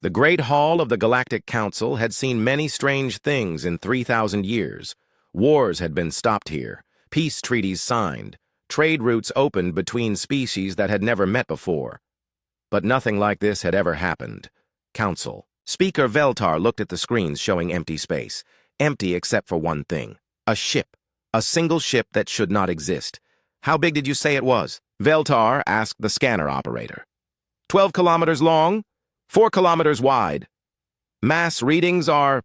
The Great Hall of the Galactic Council had seen many strange things in 3,000 years. Wars had been stopped here, peace treaties signed, trade routes opened between species that had never met before. But nothing like this had ever happened. Council. Speaker Veltar looked at the screens showing empty space. Empty except for one thing. A ship. A single ship that should not exist. How big did you say it was? Veltar asked the scanner operator. 12 kilometers long, 4 kilometers wide. Mass readings are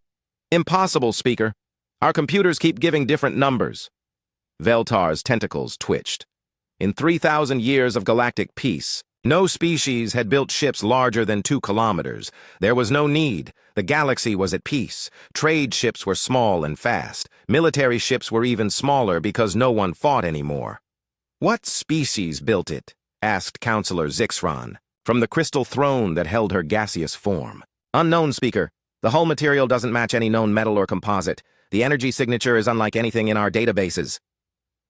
impossible, Speaker. Our computers keep giving different numbers. Veltar's tentacles twitched. In 3,000 years of galactic peace, no species had built ships larger than 2 kilometers. There was no need. The galaxy was at peace. Trade ships were small and fast. Military ships were even smaller because no one fought anymore. What species built it? Asked Counselor Zixron, from the crystal throne that held her gaseous form. Unknown, Speaker. The hull material doesn't match any known metal or composite. The energy signature is unlike anything in our databases.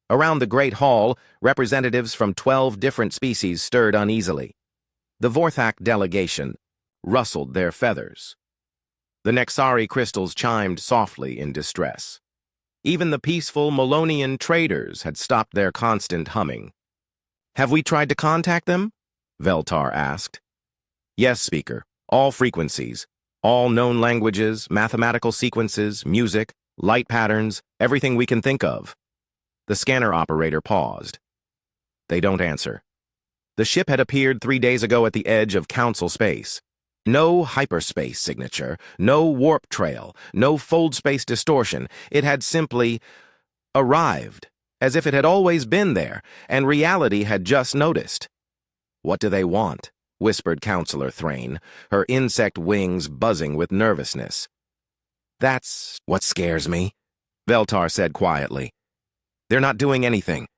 Around the Great Hall, representatives from 12 different species stirred uneasily. The Vorthak delegation rustled their feathers. The Nexari crystals chimed softly in distress. Even the peaceful Melonian traders had stopped their constant humming. Have we tried to contact them? Veltar asked. Yes, Speaker. All frequencies, all known languages, mathematical sequences, music, light patterns, everything we can think of. The scanner operator paused. They don't answer. The ship had appeared 3 days ago at the edge of Council space. No hyperspace signature, no warp trail, no fold space distortion. It had simply arrived, as if it had always been there, and reality had just noticed. What do they want? Whispered Counselor Thrain, her insect wings buzzing with nervousness. That's what scares me, Veltar said quietly. They're not doing anything.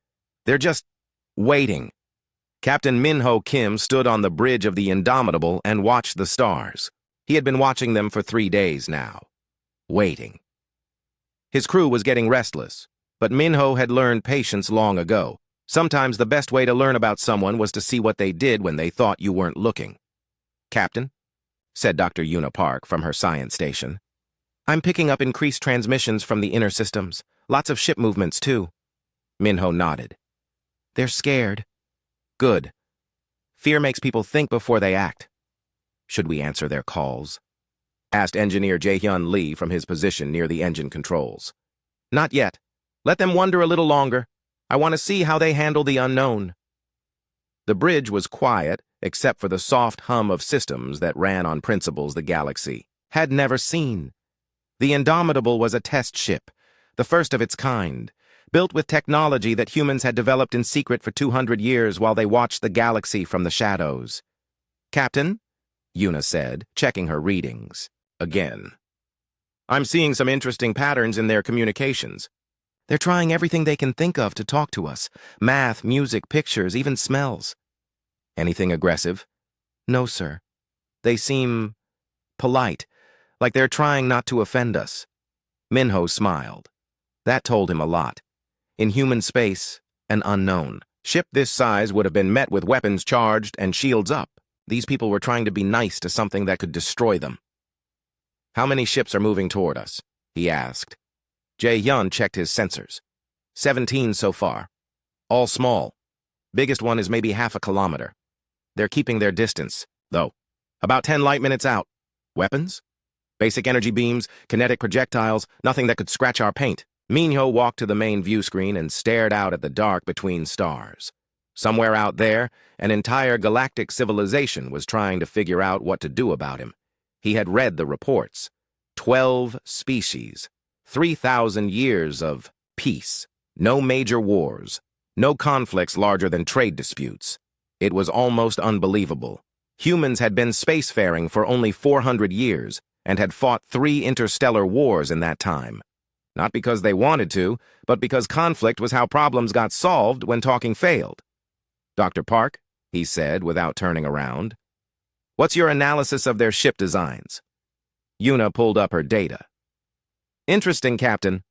They're just waiting. Captain Minho Kim stood on the bridge of the Indomitable and watched the stars. He had been watching them for 3 days now. Waiting. His crew was getting restless, but Minho had learned patience long ago. Sometimes the best way to learn about someone was to see what they did when they thought you weren't looking. Captain, said Dr. Una Park from her science station. I'm picking up increased transmissions from the inner systems. Lots of ship movements, too. Minho nodded. They're scared. Good. Fear makes people think before they act. Should we answer their calls? Asked Engineer Jae-hyun Lee from his position near the engine controls. Not yet. Let them wonder a little longer. I want to see how they handle the unknown. The bridge was quiet, except for the soft hum of systems that ran on principles the galaxy had never seen. The Indomitable was a test ship, the first of its kind, built with technology that humans had developed in secret for 200 years while they watched the galaxy from the shadows. Captain, Una said, checking her readings. Again. I'm seeing some interesting patterns in their communications. They're trying everything they can think of to talk to us. Math, music, pictures, even smells. Anything aggressive? No, sir. They seem polite, like they're trying not to offend us. Minho smiled. That told him a lot. In human space, an unknown. Ship this size would have been met with weapons charged and shields up. These people were trying to be nice to something that could destroy them. How many ships are moving toward us? He asked. Jae-hyun checked his sensors. 17 so far. All small. Biggest one is maybe half a kilometer. They're keeping their distance, though. About 10 light minutes out. Weapons? Basic energy beams, kinetic projectiles, nothing that could scratch our paint. Minho walked to the main view screen and stared out at the dark between stars. Somewhere out there, an entire galactic civilization was trying to figure out what to do about him. He had read the reports. 12 species. 3,000 years of peace. No major wars. No conflicts larger than trade disputes. It was almost unbelievable. Humans had been spacefaring for only 400 years and had fought 3 interstellar wars in that time. Not because they wanted to, but because conflict was how problems got solved when talking failed. Dr. Park, he said without turning around. What's your analysis of their ship designs? Una pulled up her data. Interesting, Captain.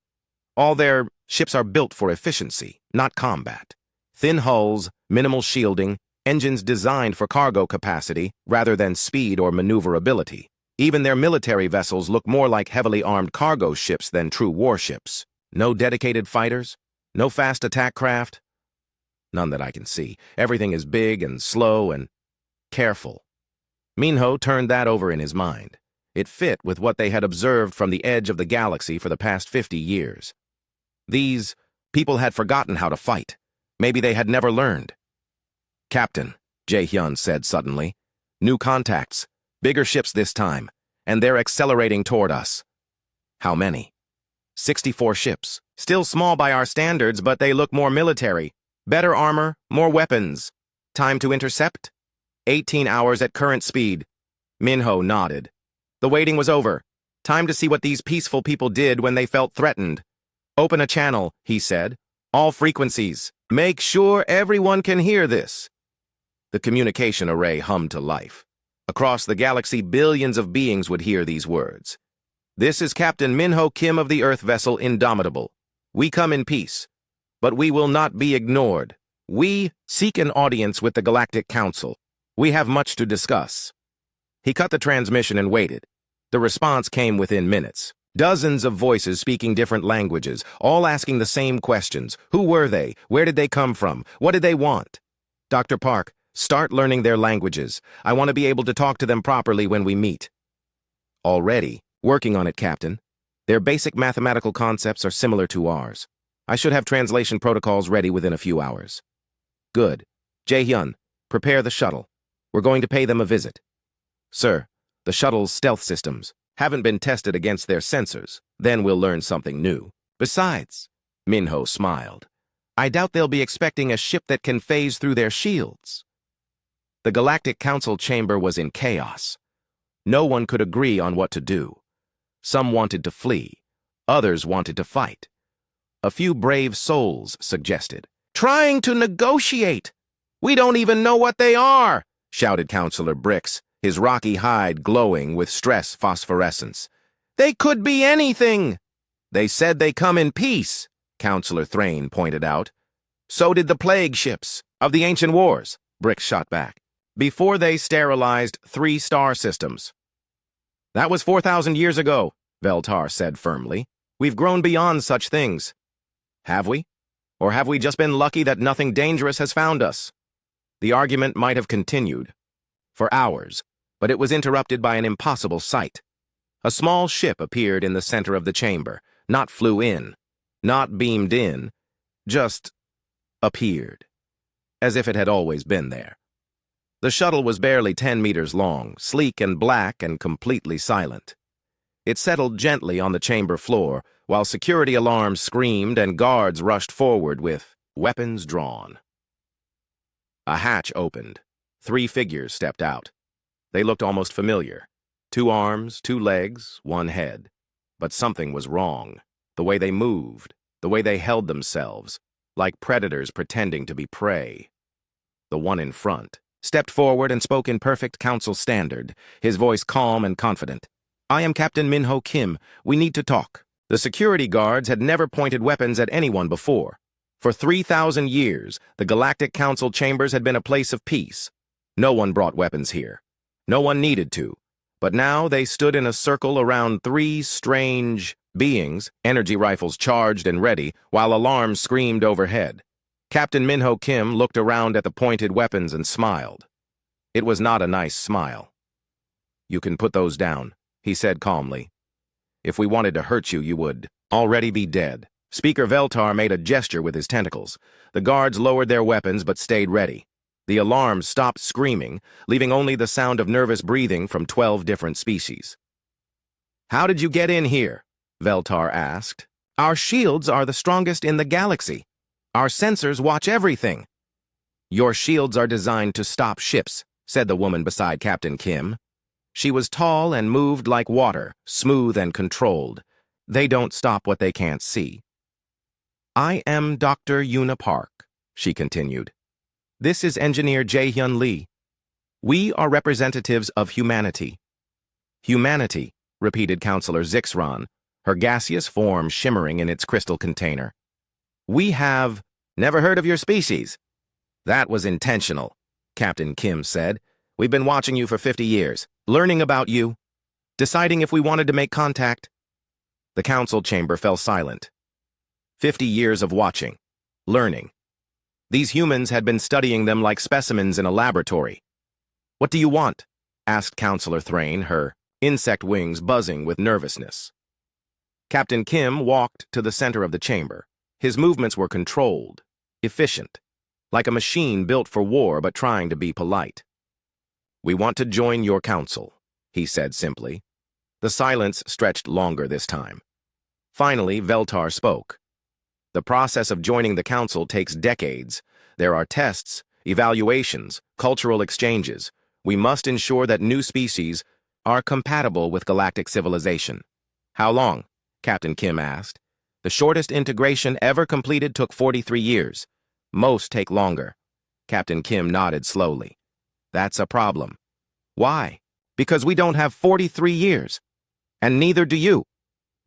All their ships are built for efficiency, not combat. Thin hulls, minimal shielding, engines designed for cargo capacity rather than speed or maneuverability. Even their military vessels look more like heavily armed cargo ships than true warships. No dedicated fighters, no fast attack craft. None that I can see. Everything is big and slow and careful. Minho turned that over in his mind. It fit with what they had observed from the edge of the galaxy for the past 50 years. These people had forgotten how to fight. Maybe they had never learned. "Captain," Jae-hyun said suddenly, "new contacts, bigger ships this time, and they're accelerating toward us." "How many?" 64 ships. Still small by our standards, but they look more military. Better armor, more weapons. Time to intercept? 18 hours at current speed. Minho nodded. The waiting was over. Time to see what these peaceful people did when they felt threatened. "Open a channel," he said. "All frequencies. Make sure everyone can hear this." The communication array hummed to life. Across the galaxy, billions of beings would hear these words. "This is Captain Minho Kim of the Earth vessel Indomitable. We come in peace, but we will not be ignored. We seek an audience with the Galactic Council. We have much to discuss." He cut the transmission and waited. The response came within minutes. Dozens of voices speaking different languages, all asking the same questions. Who were they? Where did they come from? What did they want? "Dr. Park, start learning their languages. I want to be able to talk to them properly when we meet." "Already working on it, Captain. Their basic mathematical concepts are similar to ours. I should have translation protocols ready within a few hours." "Good. Jae-hyun, prepare the shuttle. We're going to pay them a visit." "Sir, the shuttle's stealth systems haven't been tested against their sensors. Then we'll learn something new. Besides," Minho smiled, "I doubt they'll be expecting a ship that can phase through their shields." The Galactic Council chamber was in chaos. No one could agree on what to do. Some wanted to flee. Others wanted to fight. A few brave souls suggested, "Trying to negotiate! We don't even know what they are!" shouted Counselor Bricks, his rocky hide glowing with stress phosphorescence. "They could be anything!" "They said they come in peace," Counselor Thrain pointed out. "So did the plague ships of the ancient wars," Bricks shot back, "before they sterilized 3 star systems." "That was 4,000 years ago," Veltar said firmly. "We've grown beyond such things." "Have we? Or have we just been lucky that nothing dangerous has found us?" The argument might have continued for hours, but it was interrupted by an impossible sight. A small ship appeared in the center of the chamber, not flew in, not beamed in, just appeared, as if it had always been there. The shuttle was barely 10 meters long, sleek and black and completely silent. It settled gently on the chamber floor, while security alarms screamed and guards rushed forward with weapons drawn. A hatch opened. 3 figures stepped out. They looked almost familiar. 2 arms, 2 legs, 1 head. But something was wrong. The way they moved, the way they held themselves, like predators pretending to be prey. The one in front stepped forward and spoke in perfect council standard, his voice calm and confident. "I am Captain Minho Kim. We need to talk." The security guards had never pointed weapons at anyone before. For 3,000 years, the Galactic Council chambers had been a place of peace. No one brought weapons here. No one needed to. But now they stood in a circle around 3 strange beings, energy rifles charged and ready, while alarms screamed overhead. Captain Minho Kim looked around at the pointed weapons and smiled. It was not a nice smile. "You can put those down," he said calmly. "If we wanted to hurt you, you would already be dead." Speaker Veltar made a gesture with his tentacles. The guards lowered their weapons but stayed ready. The alarms stopped screaming, leaving only the sound of nervous breathing from 12 different species. "How did you get in here?" Veltar asked. "Our shields are the strongest in the galaxy. Our sensors watch everything." "Your shields are designed to stop ships," said the woman beside Captain Kim. She was tall and moved like water, smooth and controlled. "They don't stop what they can't see." "I am Dr. Yuna Park," she continued. "This is Engineer Jae-hyun Lee. We are representatives of humanity." "Humanity," repeated Counselor Zixron, her gaseous form shimmering in its crystal container. "We have never heard of your species." "That was intentional," Captain Kim said. "We've been watching you for 50 years, learning about you, deciding if we wanted to make contact." The council chamber fell silent. 50 years of watching, learning. These humans had been studying them like specimens in a laboratory. "What do you want?" asked Counselor Thrain, her insect wings buzzing with nervousness. Captain Kim walked to the center of the chamber. His movements were controlled, efficient, like a machine built for war but trying to be polite. "We want to join your council," he said simply. The silence stretched longer this time. Finally, Veltar spoke. "The process of joining the council takes decades. There are tests, evaluations, cultural exchanges. We must ensure that new species are compatible with galactic civilization." "How long?" Captain Kim asked. "The shortest integration ever completed took 43 years. Most take longer." Captain Kim nodded slowly. "That's a problem." "Why?" "Because we don't have 43 years. And neither do you."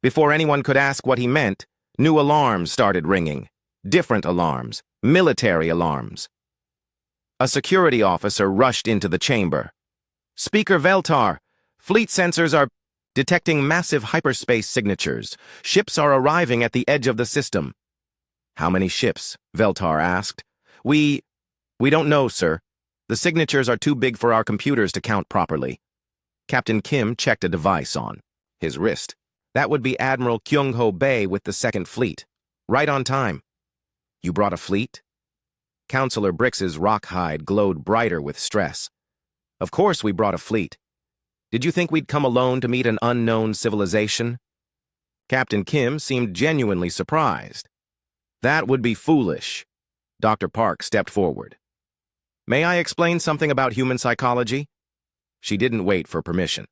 Before anyone could ask what he meant, new alarms started ringing. Different alarms, military alarms. A security officer rushed into the chamber. "Speaker Veltar, fleet sensors are detecting massive hyperspace signatures. Ships are arriving at the edge of the system." "How many ships?" Veltar asked. We don't know, sir. The signatures are too big for our computers to count properly." Captain Kim checked a device on his wrist. That would be Admiral Kyung-ho Bae with the Second Fleet. Right on time. "You brought a fleet?" Counselor Brix's rock hide glowed brighter with stress. "Of course we brought a fleet. Did you think we'd come alone to meet an unknown civilization?" Captain Kim seemed genuinely surprised. "That would be foolish." Dr. Park stepped forward. "May I explain something about human psychology?" She didn't wait for permission.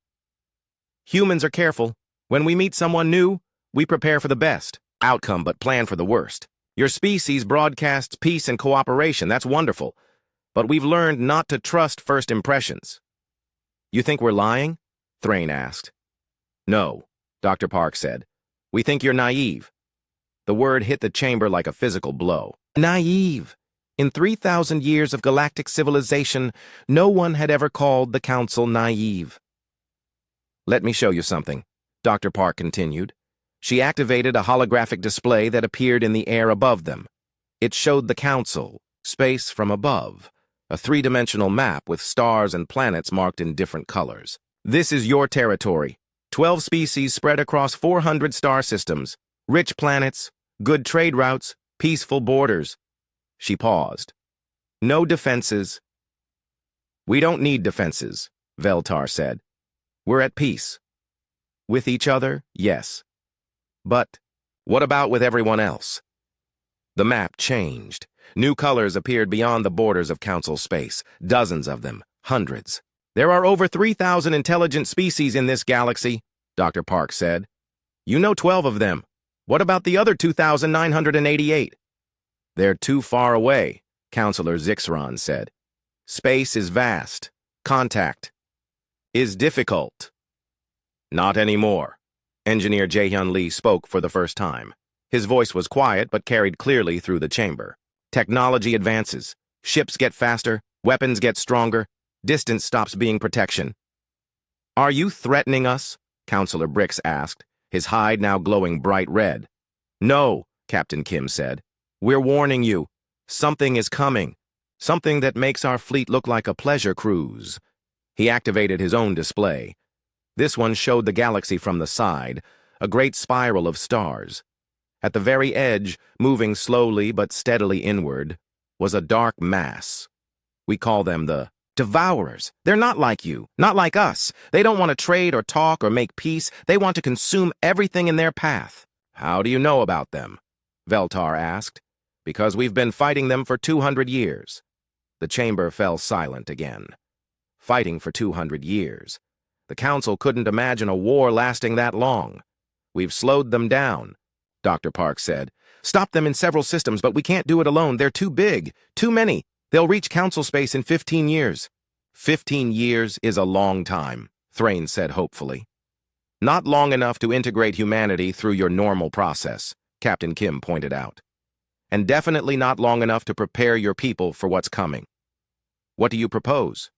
"Humans are careful. When we meet someone new, we prepare for the best outcome but plan for the worst. Your species broadcasts peace and cooperation. That's wonderful. But we've learned not to trust first impressions." "You think we're lying?" Thrain asked. "No," Dr. Park said. "We think you're naive." The word hit the chamber like a physical blow. Naive. In 3,000 years of galactic civilization, no one had ever called the council naive. "Let me show you something," Dr. Park continued. She activated a holographic display that appeared in the air above them. It showed the council, space from above, a three-dimensional map with stars and planets marked in different colors. "This is your territory. 12 species spread across 400 star systems. Rich planets, good trade routes, peaceful borders." She paused. "No defenses." "We don't need defenses," Veltar said. "We're at peace. With each other, yes. But what about with everyone else?" The map changed. New colors appeared beyond the borders of council space, dozens of them, hundreds. "There are over 3,000 intelligent species in this galaxy," Dr. Park said. "You know 12 of them. What about the other 2,988? "They're too far away," Counselor Zixron said. "Space is vast. Contact is difficult." "Not anymore." Engineer Jae-hyun Lee spoke for the first time. His voice was quiet but carried clearly through the chamber. "Technology advances. Ships get faster, weapons get stronger, distance stops being protection." "Are you threatening us?" Counselor Brix asked, his hide now glowing bright red. "No," Captain Kim said. "We're warning you. Something is coming. Something that makes our fleet look like a pleasure cruise." He activated his own display. This one showed the galaxy from the side, a great spiral of stars. At the very edge, moving slowly but steadily inward, was a dark mass. "We call them the Devourers. They're not like you, not like us. They don't want to trade or talk or make peace. They want to consume everything in their path." "How do you know about them?" Veltar asked. "Because we've been fighting them for 200 years. The chamber fell silent again. Fighting for 200 years. The council couldn't imagine a war lasting that long. "We've slowed them down," Dr. Park said. "Stopped them in several systems, but we can't do it alone. They're too big, too many. They'll reach council space in 15 years. 15 years is a long time," Thrain said hopefully. "Not long enough to integrate humanity through your normal process," Captain Kim pointed out. "And definitely not long enough to prepare your people for what's coming." What do you propose?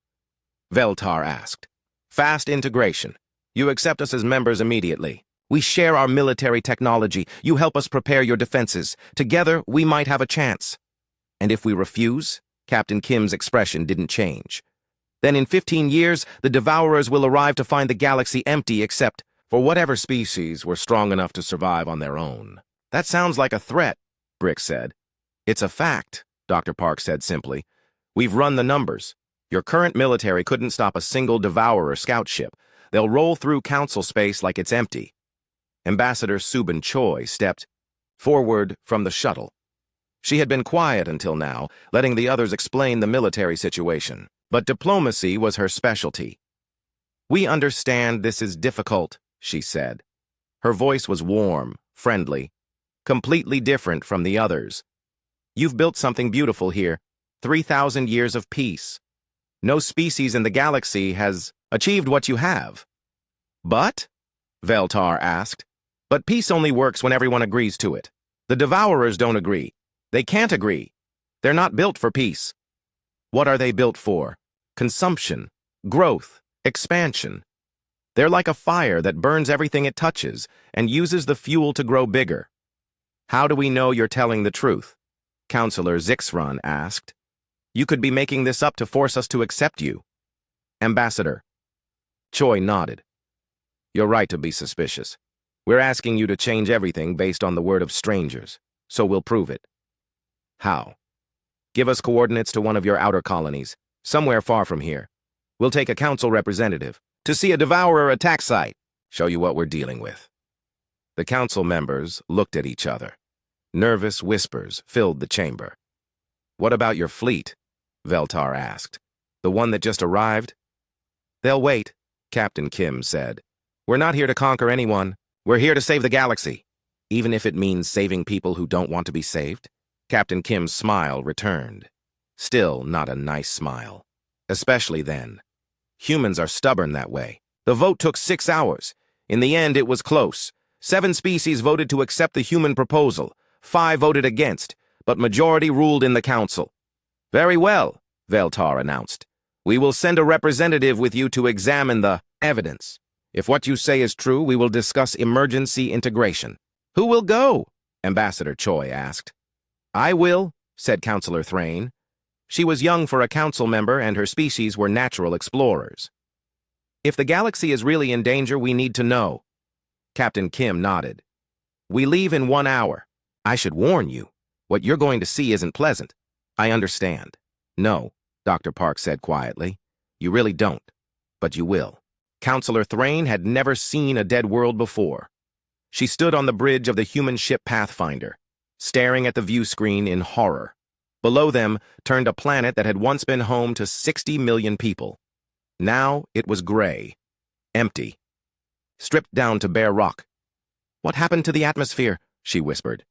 Veltar asked. Fast integration. You accept us as members immediately. We share our military technology. You help us prepare your defenses. Together, we might have a chance. And if we refuse? Captain Kim's expression didn't change. Then in 15 years, the Devourers will arrive to find the galaxy empty except for whatever species were strong enough to survive on their own. That sounds like a threat, Brick said. It's a fact, Dr. Park said simply. We've run the numbers. Your current military couldn't stop a single Devourer scout ship. They'll roll through council space like it's empty. Ambassador Subin Choi stepped forward from the shuttle. She had been quiet until now, letting the others explain the military situation. But diplomacy was her specialty. We understand this is difficult, she said. Her voice was warm, friendly, completely different from the others. You've built something beautiful here. 3,000 years of peace. No species in the galaxy has achieved what you have. But? Veltar asked. But peace only works when everyone agrees to it. The Devourers don't agree. They can't agree. They're not built for peace. What are they built for? Consumption, growth, expansion. They're like a fire that burns everything it touches and uses the fuel to grow bigger. How do we know you're telling the truth? Counselor Zixron asked. You could be making this up to force us to accept you. Ambassador. Choi nodded. You're right to be suspicious. We're asking you to change everything based on the word of strangers, so we'll prove it. How? Give us coordinates to one of your outer colonies, somewhere far from here. We'll take a council representative to see a Devourer attack site, show you what we're dealing with. The council members looked at each other. Nervous whispers filled the chamber. What about your fleet? Veltar asked. The one that just arrived? They'll wait, Captain Kim said. We're not here to conquer anyone. We're here to save the galaxy, even if it means saving people who don't want to be saved. Captain Kim's smile returned. Still not a nice smile. Especially then. Humans are stubborn that way. The vote took 6 hours. In the end, it was close. 7 species voted to accept the human proposal. 5 voted against, but majority ruled in the council. Very well, Veltar announced. We will send a representative with you to examine the evidence. If what you say is true, we will discuss emergency integration. Who will go? Ambassador Choi asked. I will, said Counselor Thrain. She was young for a council member and her species were natural explorers. If the galaxy is really in danger, we need to know. Captain Kim nodded. We leave in 1 hour. I should warn you. What you're going to see isn't pleasant. I understand. No, Dr. Park said quietly. You really don't. But you will. Counselor Thrain had never seen a dead world before. She stood on the bridge of the human ship Pathfinder, staring at the view screen in horror. Below them turned a planet that had once been home to 60 million people. Now it was gray, empty, stripped down to bare rock. What happened to the atmosphere? She whispered.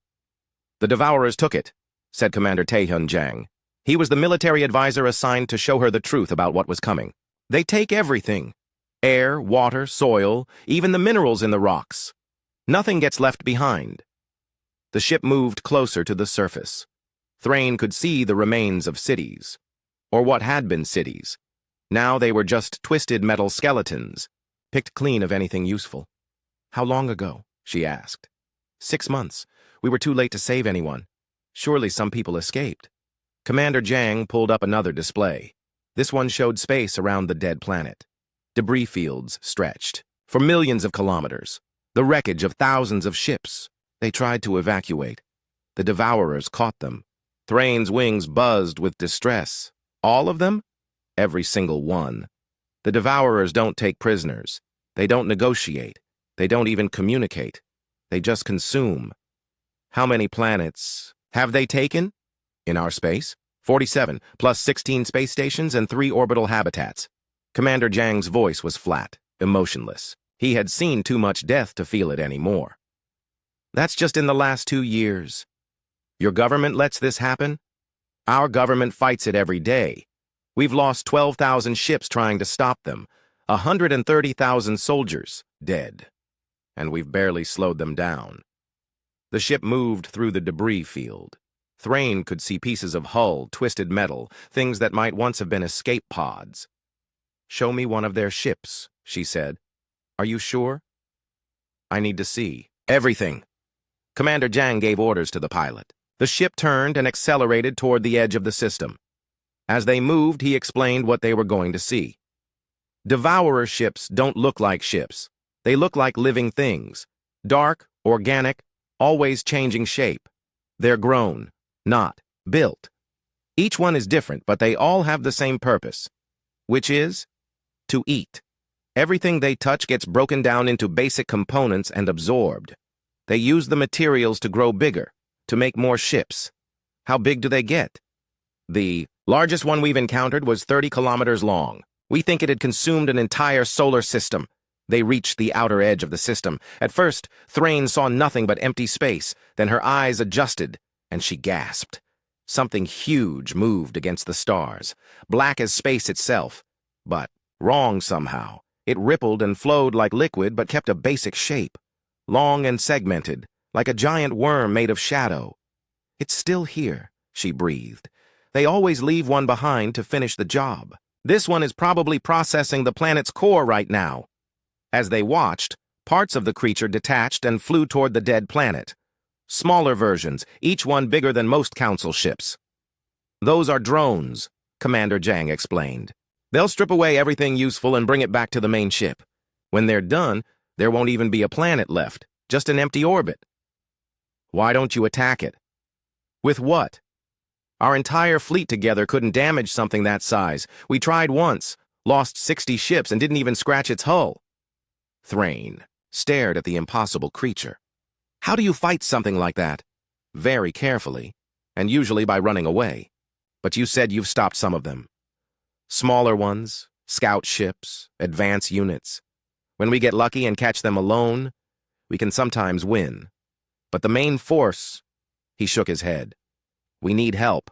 The Devourers took it, said Commander Taehyun Jang. He was the military advisor assigned to show her the truth about what was coming. They take everything. Air, water, soil, even the minerals in the rocks. Nothing gets left behind. The ship moved closer to the surface. Thrain could see the remains of cities, or what had been cities. Now they were just twisted metal skeletons, picked clean of anything useful. How long ago? She asked. 6 months. We were too late to save anyone. Surely some people escaped. Commander Jang pulled up another display. This one showed space around the dead planet. Debris fields stretched for millions of kilometers. The wreckage of thousands of ships. They tried to evacuate. The Devourers caught them. Thrain's wings buzzed with distress. All of them? Every single one. The Devourers don't take prisoners. They don't negotiate. They don't even communicate. They just consume. How many planets have they taken? In our space? 47, plus 16 space stations and 3 orbital habitats. Commander Jang's voice was flat, emotionless. He had seen too much death to feel it anymore. That's just in the last 2 years. Your government lets this happen? Our government fights it every day. We've lost 12,000 ships trying to stop them, 130,000 soldiers dead. And we've barely slowed them down. The ship moved through the debris field. Thrain could see pieces of hull, twisted metal, things that might once have been escape pods. "Show me one of their ships," she said. "Are you sure?" "I need to see everything." Commander Jang gave orders to the pilot. The ship turned and accelerated toward the edge of the system. As they moved, he explained what they were going to see. Devourer ships don't look like ships. They look like living things. Dark, organic, always changing shape. They're grown, not built. Each one is different, but they all have the same purpose, which is to eat. Everything they touch gets broken down into basic components and absorbed. They use the materials to grow bigger, to make more ships. How big do they get? The largest one we've encountered was 30 kilometers long. We think it had consumed an entire solar system. They reached the outer edge of the system. At first, Thrain saw nothing but empty space. Then her eyes adjusted, and she gasped. Something huge moved against the stars, black as space itself. But wrong somehow. It rippled and flowed like liquid, but kept a basic shape. Long and segmented, like a giant worm made of shadow. "It's still here," she breathed. "They always leave one behind to finish the job. This one is probably processing the planet's core right now." As they watched, parts of the creature detached and flew toward the dead planet. Smaller versions, each one bigger than most Council ships. "Those are drones," Commander Jang explained. "They'll strip away everything useful and bring it back to the main ship. When they're done, there won't even be a planet left, just an empty orbit." "Why don't you attack it?" "With what? Our entire fleet together couldn't damage something that size. We tried once, lost 60 ships, and didn't even scratch its hull." Thrain stared at the impossible creature. "How do you fight something like that?" "Very carefully, and usually by running away. But you said you've stopped some of them. Smaller ones, scout ships, advance units. When we get lucky and catch them alone, we can sometimes win. But the main force," he shook his head. "We need help."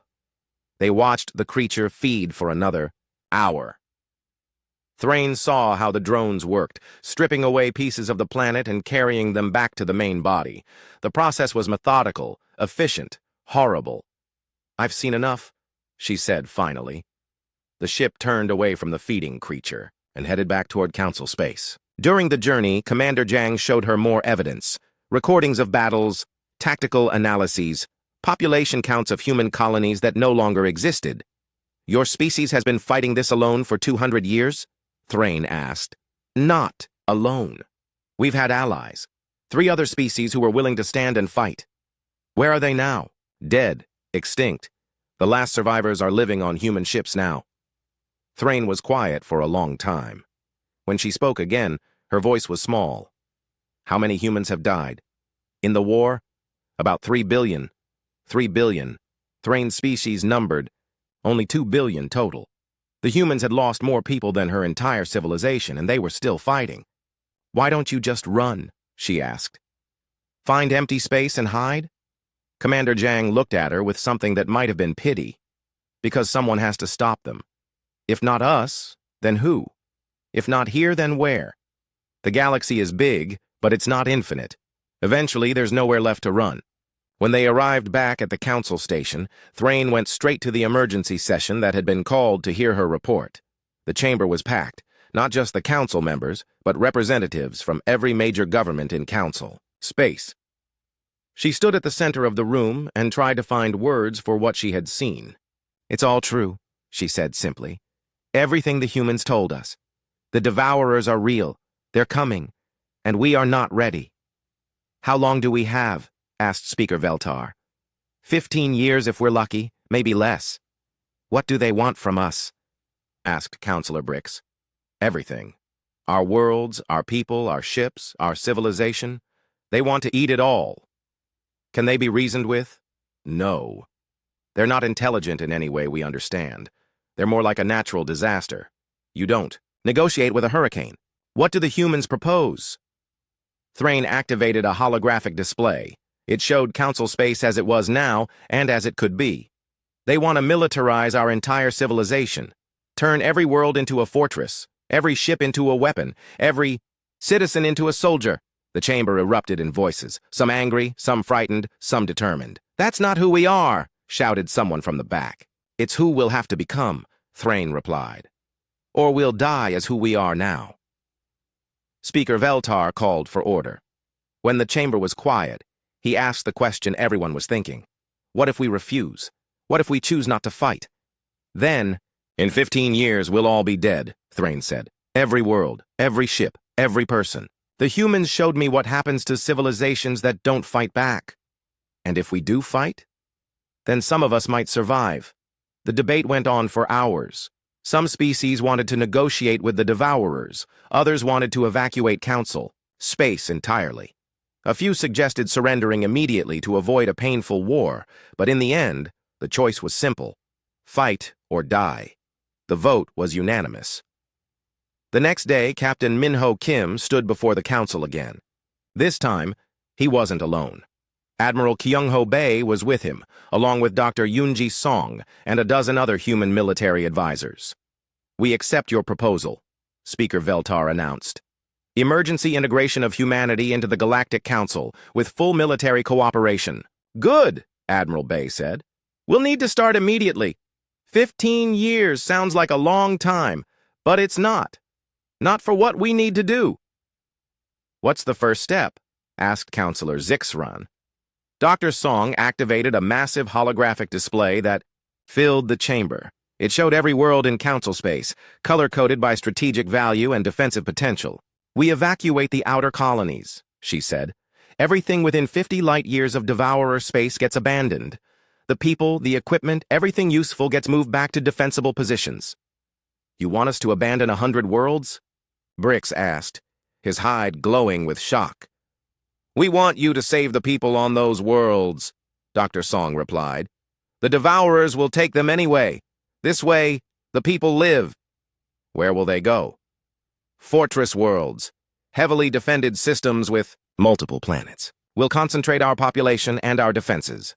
They watched the creature feed for another hour. Thrain saw how the drones worked, stripping away pieces of the planet and carrying them back to the main body. The process was methodical, efficient, horrible. "I've seen enough," she said finally. The ship turned away from the feeding creature and headed back toward Council space. During the journey, Commander Jang showed her more evidence: recordings of battles, tactical analyses, population counts of human colonies that no longer existed. "Your species has been fighting this alone for 200 years? Thrain asked. "Not alone. We've had allies. 3 other species who were willing to stand and fight. Where are they now? Dead, extinct. The last survivors are living on human ships now." Thrain was quiet for a long time. When she spoke again, her voice was small. "How many humans have died?" "In the war? About 3 billion. 3 billion. Thrain's species numbered. Only 2 billion total. The humans had lost more people than her entire civilization, and they were still fighting. "Why don't you just run?" she asked. "Find empty space and hide?" Commander Jang looked at her with something that might have been pity. "Because someone has to stop them. If not us, then who? If not here, then where? The galaxy is big, but it's not infinite. Eventually, there's nowhere left to run." When they arrived back at the Council station, Thrain went straight to the emergency session that had been called to hear her report. The chamber was packed, not just the Council members, but representatives from every major government in Council space. She stood at the center of the room and tried to find words for what she had seen. "It's all true," she said simply. "Everything the humans told us. The Devourers are real. They're coming, and we are not ready." "How long do we have?" asked Speaker Veltar. 15 years if we're lucky, maybe less." "What do they want from us?" asked Councillor Brix. "Everything. Our worlds, our people, our ships, our civilization. They want to eat it all." "Can they be reasoned with?" "No. They're not intelligent in any way we understand. They're more like a natural disaster. You don't negotiate with a hurricane. What do the humans propose?" Thrain activated a holographic display. It showed Council space as it was now and as it could be. "They want to militarize our entire civilization, turn every world into a fortress, every ship into a weapon, every citizen into a soldier." The chamber erupted in voices, some angry, some frightened, some determined. "That's not who we are," shouted someone from the back. It's who we'll have to become, Thrain replied. Or we'll die as who we are now. Speaker Veltar called for order. When the chamber was quiet, he asked the question everyone was thinking. What if we refuse? What if we choose not to fight? Then, in 15 years, we'll all be dead, Thrain said. Every world, every ship, every person. The humans showed me what happens to civilizations that don't fight back. And if we do fight, then some of us might survive. The debate went on for hours. Some species wanted to negotiate with the Devourers. Others wanted to evacuate Council, space entirely. A few suggested surrendering immediately to avoid a painful war, but in the end, the choice was simple. Fight or die. The vote was unanimous. The next day, Captain Minho Kim stood before the Council again. This time, he wasn't alone. Admiral Kyung-ho Bae was with him, along with Dr. Yoonji Song and a dozen other human military advisors. We accept your proposal, Speaker Veltar announced. Emergency integration of humanity into the Galactic Council with full military cooperation. Good, Admiral Bae said. We'll need to start immediately. 15 years sounds like a long time, but it's not. Not for what we need to do. What's the first step? Asked Counselor Zixran. Dr. Song activated a massive holographic display that filled the chamber. It showed every world in Council space, color-coded by strategic value and defensive potential. We evacuate the outer colonies, she said. Everything within 50 light-years of Devourer space gets abandoned. The people, the equipment, everything useful gets moved back to defensible positions. You want us to abandon 100 worlds? Brix asked, his hide glowing with shock. We want you to save the people on those worlds, Dr. Song replied. The Devourers will take them anyway. This way, the people live. Where will they go? Fortress worlds, heavily defended systems with multiple planets. We'll concentrate our population and our defenses.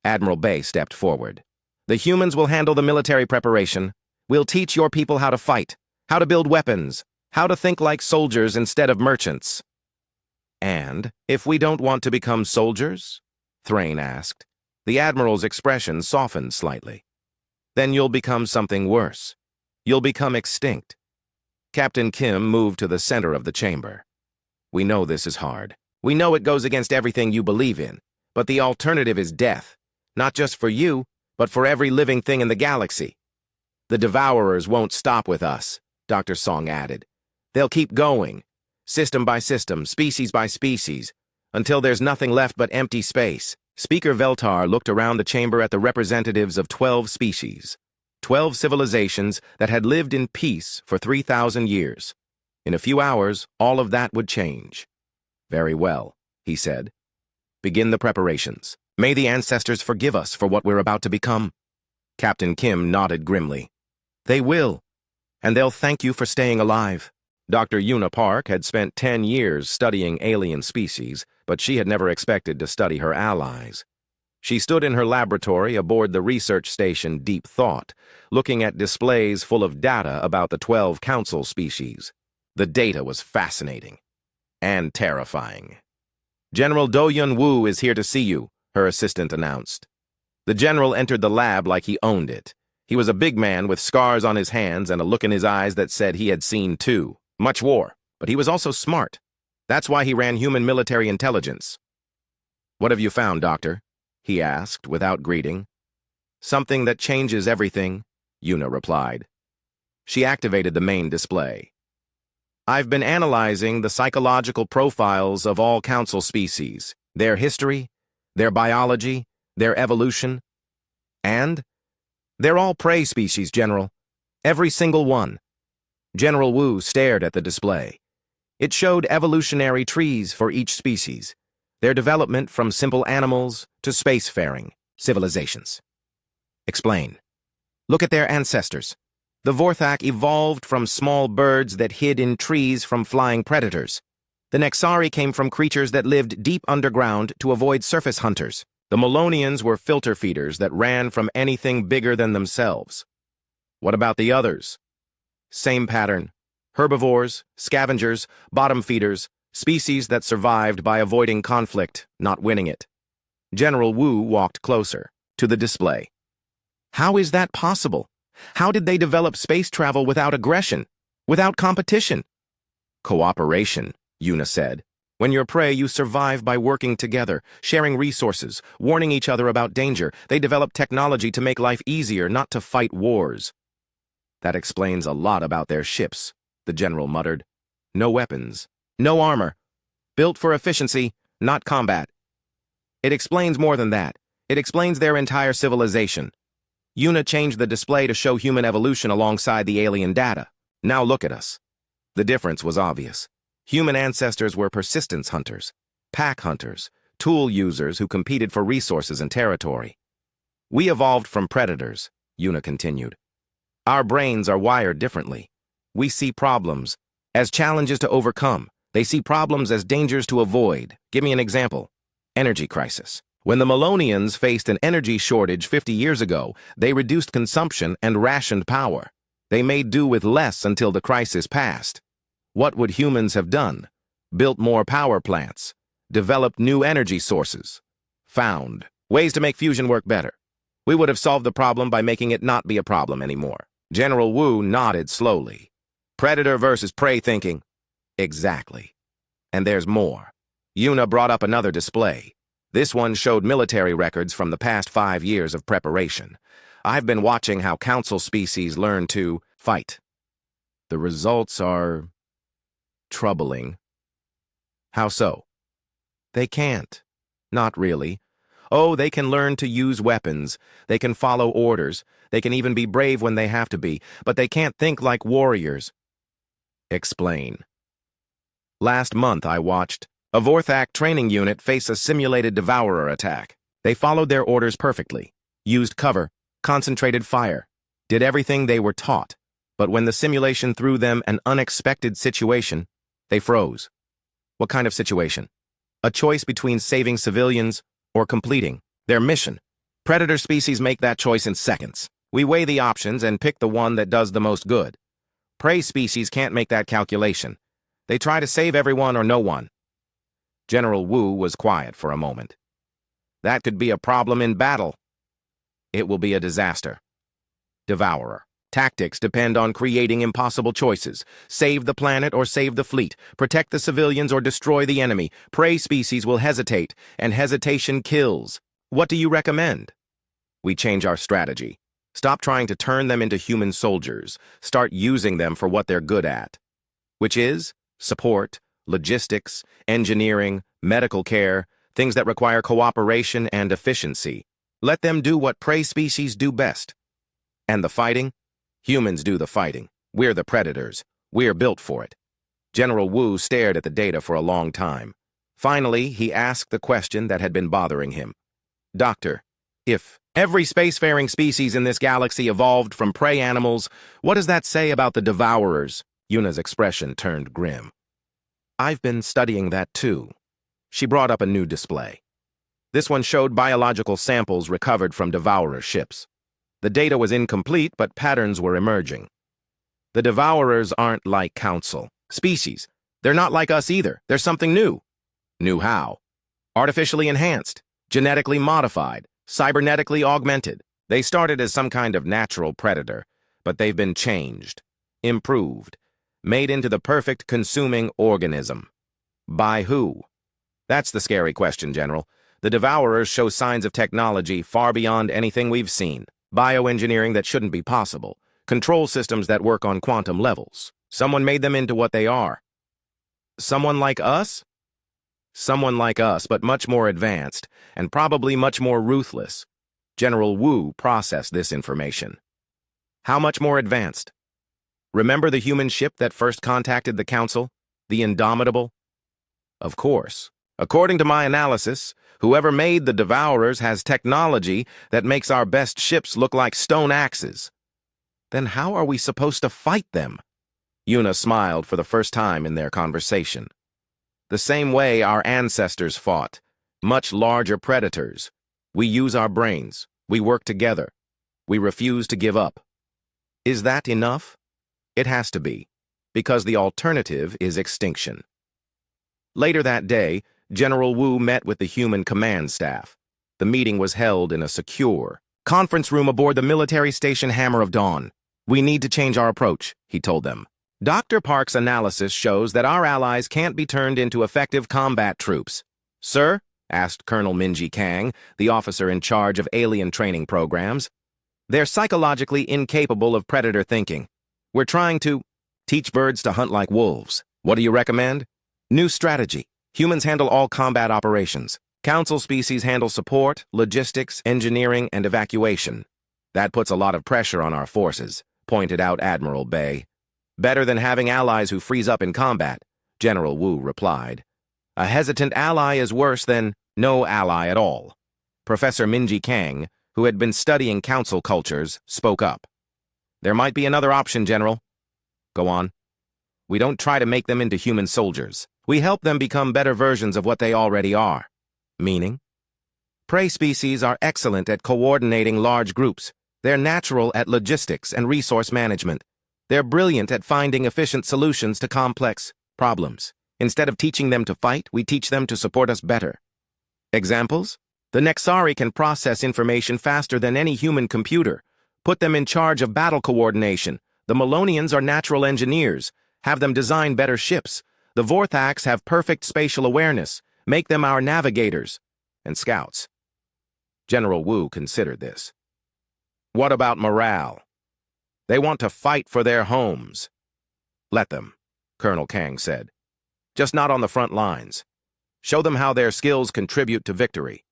Admiral Bae stepped forward. The humans will handle the military preparation. We'll teach your people how to fight, how to build weapons, how to think like soldiers instead of merchants. And if we don't want to become soldiers? Thrain asked. The Admiral's expression softened slightly. Then you'll become something worse. You'll become extinct. Captain Kim moved to the center of the chamber. We know this is hard. We know it goes against everything you believe in. But the alternative is death. Not just for you, but for every living thing in the galaxy. The Devourers won't stop with us, Dr. Song added. They'll keep going. System by system, species by species, until there's nothing left but empty space. Speaker Veltar looked around the chamber at the representatives of 12 species, 12 civilizations that had lived in peace for 3,000 years. In a few hours, all of that would change. Very well, he said. Begin the preparations. May the ancestors forgive us for what we're about to become. Captain Kim nodded grimly. They will, and they'll thank you for staying alive. Dr. Yuna Park had spent 10 years studying alien species, but she had never expected to study her allies. She stood in her laboratory aboard the research station Deep Thought, looking at displays full of data about the 12 council species. The data was fascinating and terrifying. General Do-Yun Woo is here to see you, her assistant announced. The general entered the lab like he owned it. He was a big man with scars on his hands and a look in his eyes that said he had seen too. Much war, but he was also smart. That's why he ran human military intelligence. What have you found, Doctor? He asked without greeting. Something that changes everything, Yuna replied. She activated the main display. I've been analyzing the psychological profiles of all council species, their history, their biology, their evolution, and they're all prey species, General. Every single one. General Wu stared at the display. It showed evolutionary trees for each species, their development from simple animals to spacefaring civilizations. Explain. Look at their ancestors. The Vorthak evolved from small birds that hid in trees from flying predators. The Nexari came from creatures that lived deep underground to avoid surface hunters. The Melonians were filter feeders that ran from anything bigger than themselves. What about the others? Same pattern. Herbivores, scavengers, bottom feeders, species that survived by avoiding conflict, not winning it. General Wu walked closer. to the display. How is that possible? How did they develop space travel without aggression, without competition? Cooperation, Yuna said. When you're prey, you survive by working together, sharing resources, warning each other about danger. They develop technology to make life easier, not to fight wars. That explains a lot about their ships, the general muttered. No weapons, no armor. Built for efficiency, not combat. It explains more than that. It explains their entire civilization. Yuna changed the display to show human evolution alongside the alien data. Now look at us. The difference was obvious. Human ancestors were persistence hunters, pack hunters, tool users who competed for resources and territory. We evolved from predators, Yuna continued. Our brains are wired differently. We see problems as challenges to overcome. They see problems as dangers to avoid. Give me an example. Energy crisis. When the Melonians faced an energy shortage 50 years ago, they reduced consumption and rationed power. They made do with less until the crisis passed. What would humans have done? Built more power plants, developed new energy sources, found ways to make fusion work better. We would have solved the problem by making it not be a problem anymore. General Wu nodded slowly. Predator versus prey thinking. Exactly. And there's more. Yuna brought up another display. This one showed military records from the past 5 years of preparation. I've been watching how council species learn to fight. The results are troubling. How so? They can't. Not really. Oh, they can learn to use weapons. They can follow orders. They can even be brave when they have to be, but they can't think like warriors. Explain. Last month I watched a Vorthak training unit face a simulated devourer attack. They followed their orders perfectly, used cover, concentrated fire, did everything they were taught. But when the simulation threw them an unexpected situation, they froze. What kind of situation? A choice between saving civilians or completing their mission. Predator species make that choice in seconds. We weigh the options and pick the one that does the most good. Prey species can't make that calculation. They try to save everyone or no one. General Wu was quiet for a moment. That could be a problem in battle. It will be a disaster. Devourer. Tactics depend on creating impossible choices. Save the planet or save the fleet. Protect the civilians or destroy the enemy. Prey species will hesitate, and hesitation kills. What do you recommend? We change our strategy. Stop trying to turn them into human soldiers. Start using them for what they're good at. Which is support, logistics, engineering, medical care, things that require cooperation and efficiency. Let them do what prey species do best. And the fighting? Humans do the fighting. We're the predators. We're built for it. General Wu stared at the data for a long time. Finally, he asked the question that had been bothering him. Doctor, if every spacefaring species in this galaxy evolved from prey animals, what does that say about the devourers? Yuna's expression turned grim. I've been studying that too. She brought up a new display. This one showed biological samples recovered from devourer ships. The data was incomplete, but patterns were emerging. The devourers aren't like Council species. They're not like us either. They're something new. New how? Artificially enhanced, genetically modified, cybernetically augmented. They started as some kind of natural predator, but they've been changed, improved, made into the perfect consuming organism. By who? That's the scary question, General. The devourers show signs of technology far beyond anything we've seen. Bioengineering that shouldn't be possible. Control systems that work on quantum levels. Someone made them into what they are. Someone like us? Someone like us, but much more advanced, and probably much more ruthless. General Wu processed this information. How much more advanced? Remember the human ship that first contacted the Council? The Indomitable? Of course. According to my analysis, whoever made the Devourers has technology that makes our best ships look like stone axes. Then how are we supposed to fight them? Yuna smiled for the first time in their conversation. The same way our ancestors fought. Much larger predators. We use our brains. We work together. We refuse to give up. Is that enough? It has to be, because the alternative is extinction. Later that day, General Wu met with the human command staff. The meeting was held in a secure conference room aboard the military station Hammer of Dawn. "We need to change our approach," he told them. "Dr. Park's analysis shows that our allies can't be turned into effective combat troops." "Sir?" asked Colonel Minji Kang, the officer in charge of alien training programs. "They're psychologically incapable of predator thinking. We're trying to teach birds to hunt like wolves. What do you recommend?" "New strategy. Humans handle all combat operations. Council species handle support, logistics, engineering, and evacuation. That puts a lot of pressure on our forces," pointed out Admiral Bay. "Better than having allies who freeze up in combat," General Wu replied. "A hesitant ally is worse than no ally at all." Professor Minji Kang, who had been studying council cultures, spoke up. "There might be another option, General." "Go on." "We don't try to make them into human soldiers. We help them become better versions of what they already are." "Meaning?" "Prey species are excellent at coordinating large groups. They're natural at logistics and resource management. They're brilliant at finding efficient solutions to complex problems. Instead of teaching them to fight, we teach them to support us better." "Examples?" "The Nexari can process information faster than any human computer. Put them in charge of battle coordination. The Melonians are natural engineers. Have them design better ships. The Vorthax have perfect spatial awareness. Make them our navigators and scouts." General Wu considered this. "What about morale? They want to fight for their homes." "Let them," Colonel Kang said. "Just not on the front lines. Show them how their skills contribute to victory.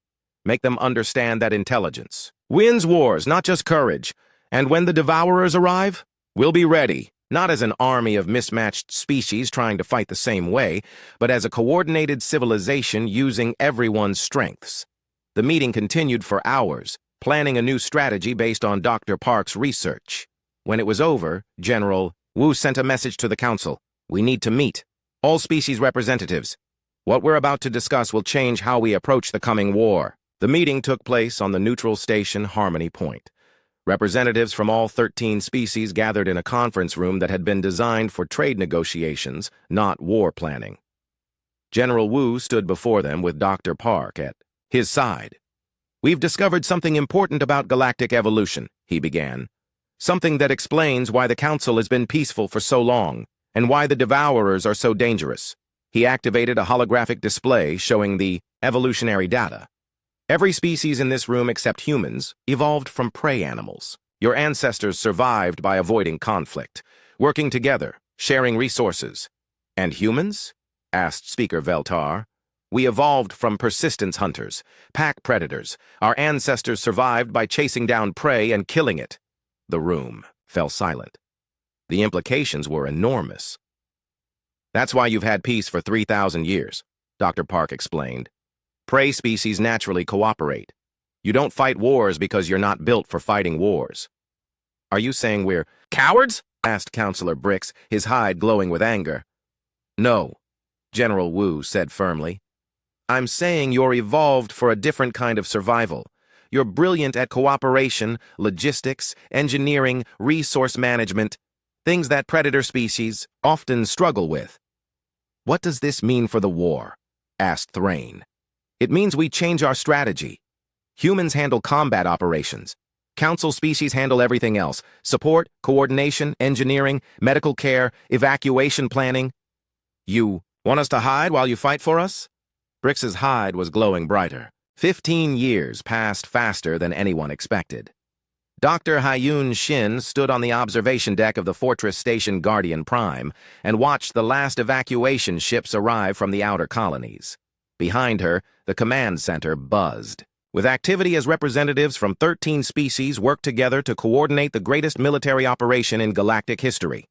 Make them understand that intelligence wins wars, not just courage. And when the Devourers arrive, we'll be ready, not as an army of mismatched species trying to fight the same way, but as a coordinated civilization using everyone's strengths." The meeting continued for hours, planning a new strategy based on Dr. Park's research. When it was over, General Wu sent a message to the council. "We need to meet. All species representatives. What we're about to discuss will change how we approach the coming war." The meeting took place on the neutral station Harmony Point. Representatives from all 13 species gathered in a conference room that had been designed for trade negotiations, not war planning. General Wu stood before them with Dr. Park at his side. "We've discovered something important about galactic evolution," he began. "Something that explains why the Council has been peaceful for so long, and why the Devourers are so dangerous." He activated a holographic display showing the evolutionary data. "Every species in this room except humans evolved from prey animals. Your ancestors survived by avoiding conflict, working together, sharing resources." "And humans?" asked Speaker Veltar. "We evolved from persistence hunters, pack predators. Our ancestors survived by chasing down prey and killing it." The room fell silent. The implications were enormous. "That's why you've had peace for 3,000 years, Dr. Park explained. Prey species naturally cooperate. You don't fight wars because you're not built for fighting wars." "Are you saying we're cowards?" asked Counselor Brix, his hide glowing with anger. "No," General Wu said firmly. "I'm saying you're evolved for a different kind of survival. You're brilliant at cooperation, logistics, engineering, resource management, things that predator species often struggle with." "What does this mean for the war?" asked Thrain. "It means we change our strategy. Humans handle combat operations. Council species handle everything else: support, coordination, engineering, medical care, evacuation planning." "You want us to hide while you fight for us?" Brix's hide was glowing brighter. 15 years passed faster than anyone expected. Dr. Hyun Shin stood on the observation deck of the Fortress Station Guardian Prime and watched the last evacuation ships arrive from the outer colonies. Behind her, the command center buzzed, with activity as representatives from 13 species worked together to coordinate the greatest military operation in galactic history.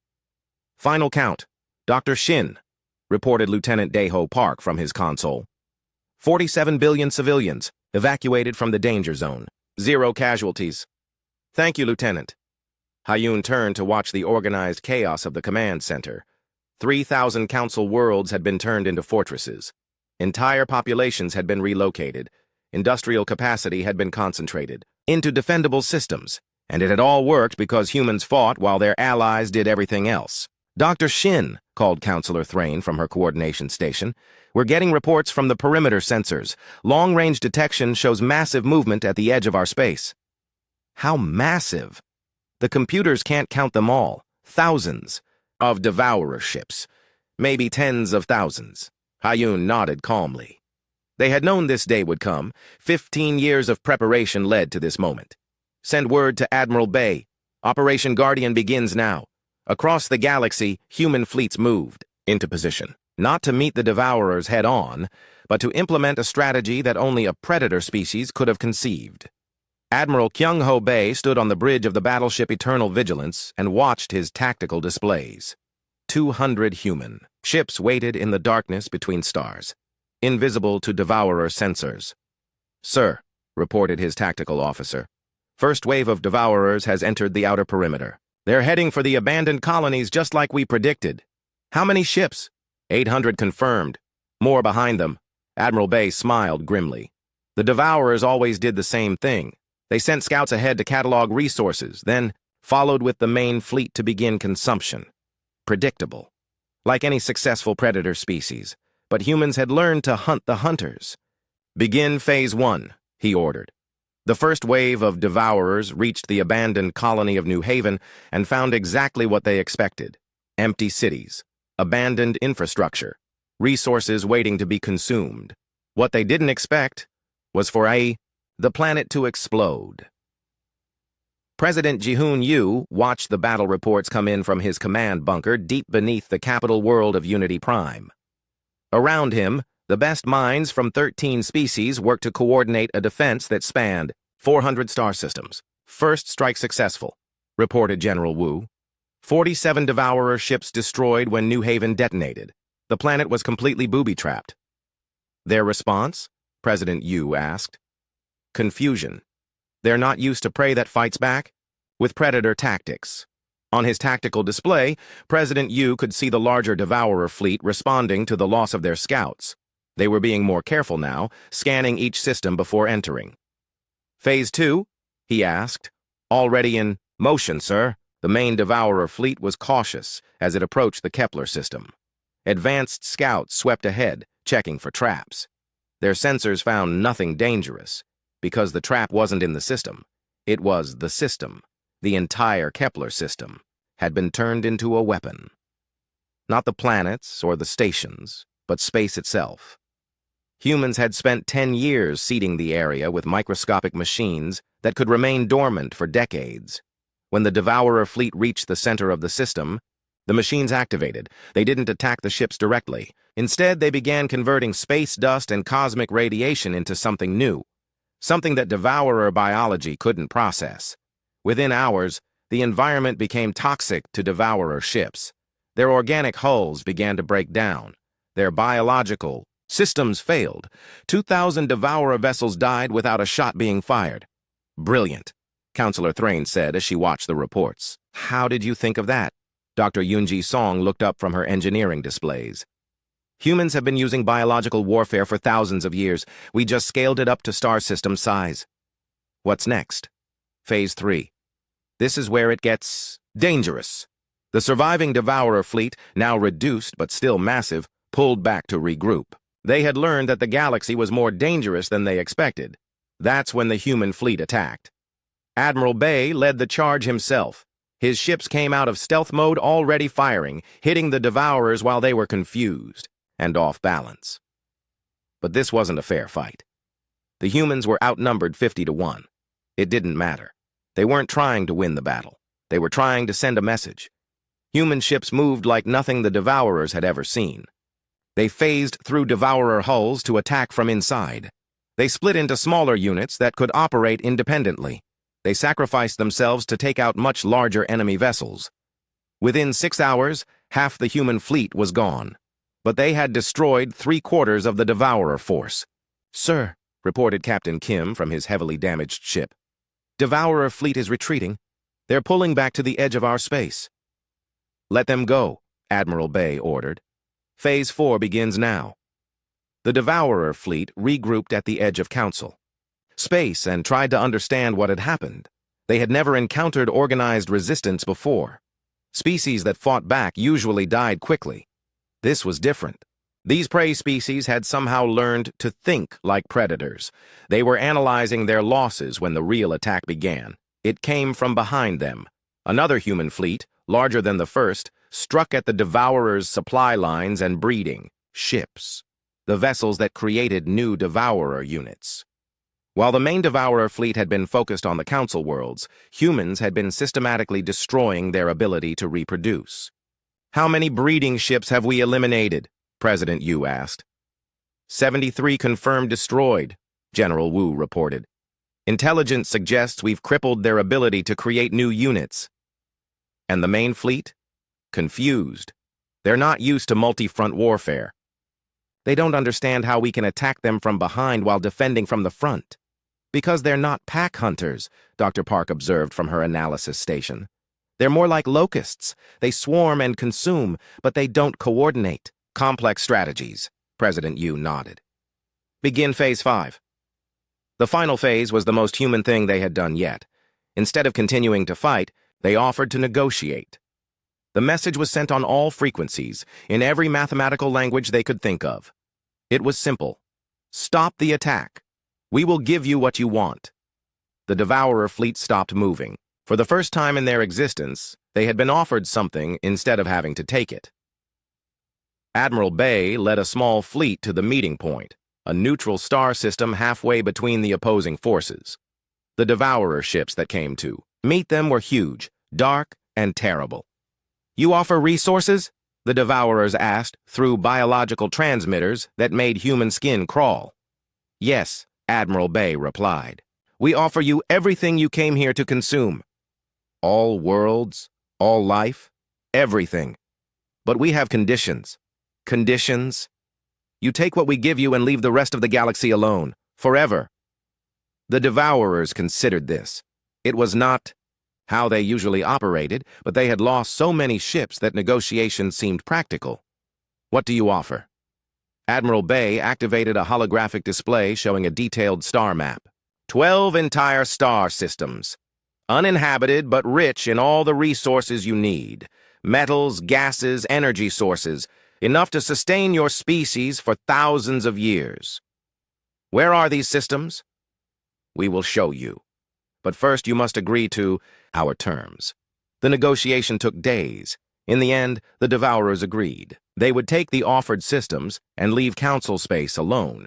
"Final count. Dr. Shin," reported Lieutenant Daeho Park from his console. 47 billion civilians evacuated from the danger zone. 0 casualties. "Thank you, Lieutenant." Hyun turned to watch the organized chaos of the command center. 3,000 council worlds had been turned into fortresses. Entire populations had been relocated. Industrial capacity had been concentrated into defendable systems, and it had all worked because humans fought while their allies did everything else. Dr. Shin, called Counselor Thrain from her coordination station. We're getting reports from the perimeter sensors. Long-range detection shows massive movement at the edge of our space. How massive? The computers can't count them all. Thousands of devourer ships. Maybe tens of thousands. Hayun nodded calmly. They had known this day would come. 15 years of preparation led to this moment. Send word to Admiral Bay. Operation Guardian begins now. Across the galaxy, human fleets moved into position, not to meet the devourers head-on, but to implement a strategy that only a predator species could have conceived. Admiral Kyung-ho Bay stood on the bridge of the battleship Eternal Vigilance and watched his tactical displays. 200 human ships waited in the darkness between stars, invisible to devourer sensors. "Sir," reported his tactical officer, "first wave of devourers has entered the outer perimeter. They're heading for the abandoned colonies just like we predicted." "How many ships?" 800 confirmed. More behind them. Admiral Bay smiled grimly. The devourers always did the same thing. They sent scouts ahead to catalog resources, then followed with the main fleet to begin consumption. Predictable. Like any successful predator species. But humans had learned to hunt the hunters. "Begin Phase 1, he ordered. The first wave of devourers reached the abandoned colony of New Haven and found exactly what they expected. Empty cities, abandoned infrastructure, resources waiting to be consumed. What they didn't expect was for the planet to explode. President Ji-hoon Yu watched the battle reports come in from his command bunker deep beneath the capital world of Unity Prime. Around him, the best minds from 13 species worked to coordinate a defense that spanned 400 star systems. "First strike successful," reported General Wu. 47 devourer ships destroyed when New Haven detonated. The planet was completely booby-trapped. "Their response?" President Yu asked. "Confusion. They're not used to prey that fights back with predator tactics." On his tactical display, President Yu could see the larger devourer fleet responding to the loss of their scouts. They were being more careful now, scanning each system before entering. "Phase 2? He asked. "Already in motion, sir." The main devourer fleet was cautious as it approached the Kepler system. Advanced scouts swept ahead, checking for traps. Their sensors found nothing dangerous, because the trap wasn't in the system. It was the system. The entire Kepler system had been turned into a weapon. Not the planets or the stations, but space itself. Humans had spent 10 years seeding the area with microscopic machines that could remain dormant for decades. When the devourer fleet reached the center of the system, the machines activated. They didn't attack the ships directly. Instead, they began converting space dust and cosmic radiation into something new, something that devourer biology couldn't process. Within hours, the environment became toxic to devourer ships. Their organic hulls began to break down. Their biological systems failed. 2,000 devourer vessels died without a shot being fired. "Brilliant," Counselor Thrain said as she watched the reports. "How did you think of that?" Dr. Yoonji Song looked up from her engineering displays. "Humans have been using biological warfare for thousands of years. We just scaled it up to star system size." "What's next?" "Phase 3. This is where it gets dangerous." The surviving devourer fleet, now reduced but still massive, pulled back to regroup. They had learned that the galaxy was more dangerous than they expected. That's when the human fleet attacked. Admiral Bay led the charge himself. His ships came out of stealth mode already firing, hitting the devourers while they were confused and off balance. But this wasn't a fair fight. The humans were outnumbered 50-1. It didn't matter. They weren't trying to win the battle. They were trying to send a message. Human ships moved like nothing the devourers had ever seen. They phased through devourer hulls to attack from inside. They split into smaller units that could operate independently. They sacrificed themselves to take out much larger enemy vessels. Within 6 hours, half the human fleet was gone. But they had destroyed 3/4 of the devourer force. "Sir," reported Captain Kim from his heavily damaged ship, "Devourer fleet is retreating. They're pulling back to the edge of our space." "Let them go," Admiral Bay ordered. "Phase 4 begins now." The Devourer fleet regrouped at the edge of Council space and tried to understand what had happened. They had never encountered organized resistance before. Species that fought back usually died quickly. This was different. These prey species had somehow learned to think like predators. They were analyzing their losses when the real attack began. It came from behind them. Another human fleet, larger than the first, struck at the Devourers' supply lines and breeding ships, the vessels that created new Devourer units. While the main Devourer fleet had been focused on the Council worlds, humans had been systematically destroying their ability to reproduce. "How many breeding ships have we eliminated?" President Yu asked. 73 confirmed destroyed, General Wu reported. "Intelligence suggests we've crippled their ability to create new units." And the main fleet? Confused. They're not used to multi-front warfare. They don't understand how we can attack them from behind while defending from the front. Because they're not pack hunters, Dr. Park observed from her analysis station. They're more like locusts. They swarm and consume, but they don't coordinate. Complex strategies, President Yu nodded. Begin Phase 5. The final phase was the most human thing they had done yet. Instead of continuing to fight, they offered to negotiate. The message was sent on all frequencies, in every mathematical language they could think of. It was simple. Stop the attack. We will give you what you want. The Devourer fleet stopped moving. For the first time in their existence, they had been offered something instead of having to take it. Admiral Bay led a small fleet to the meeting point, a neutral star system halfway between the opposing forces. The Devourer ships that came to meet them were huge, dark, and terrible. "You offer resources?" the Devourers asked through biological transmitters that made human skin crawl. "Yes," Admiral Bay replied. "We offer you everything you came here to consume. All worlds, all life, everything. But we have conditions. Conditions? You take what we give you and leave the rest of the galaxy alone, forever." The Devourers considered this. It was not how they usually operated, but they had lost so many ships that negotiations seemed practical. "What do you offer?" Admiral Bay activated a holographic display showing a detailed star map. 12 entire star systems. Uninhabited but rich in all the resources you need. Metals, gases, energy sources. Enough to sustain your species for thousands of years. Where are these systems? We will show you. But first you must agree to our terms. The negotiation took days. In the end, the Devourers agreed. They would take the offered systems and leave Council space alone.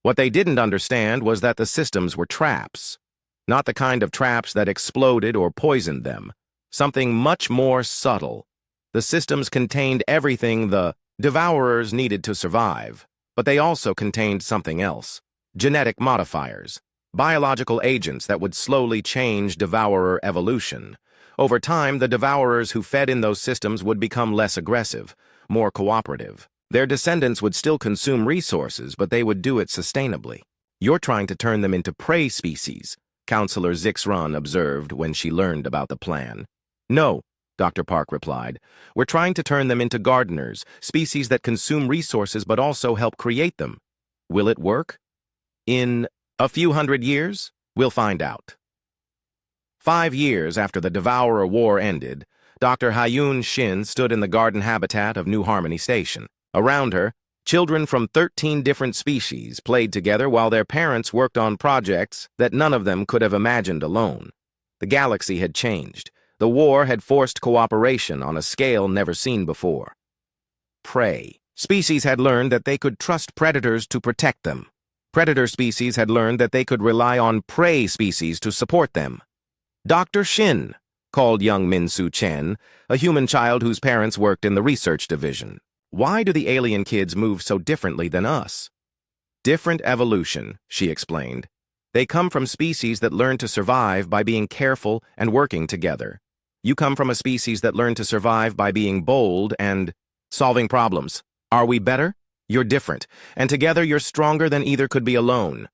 What they didn't understand was that the systems were traps. Not the kind of traps that exploded or poisoned them. Something much more subtle. The systems contained everything the Devourers needed to survive, but they also contained something else. Genetic modifiers. Biological agents that would slowly change Devourer evolution. Over time, the Devourers who fed in those systems would become less aggressive, more cooperative. Their descendants would still consume resources, but they would do it sustainably. "You're trying to turn them into prey species," Counselor Zixron observed when she learned about the plan. "No," Dr. Park replied. "We're trying to turn them into gardeners, species that consume resources but also help create them. Will it work? In a few hundred years? We'll find out." 5 years after the Devourer War ended, Dr. Hyun Shin stood in the garden habitat of New Harmony Station. Around her, children from 13 different species played together while their parents worked on projects that none of them could have imagined alone. The galaxy had changed. The war had forced cooperation on a scale never seen before. Prey. Species had learned that they could trust predators to protect them. Predator species had learned that they could rely on prey species to support them. "Dr. Shin," called young Min-Soo Chen, a human child whose parents worked in the research division. "Why do the alien kids move so differently than us?" "Different evolution," she explained. "They come from species that learn to survive by being careful and working together. You come from a species that learned to survive by being bold and solving problems. Are we better? You're different, and together you're stronger than either could be alone.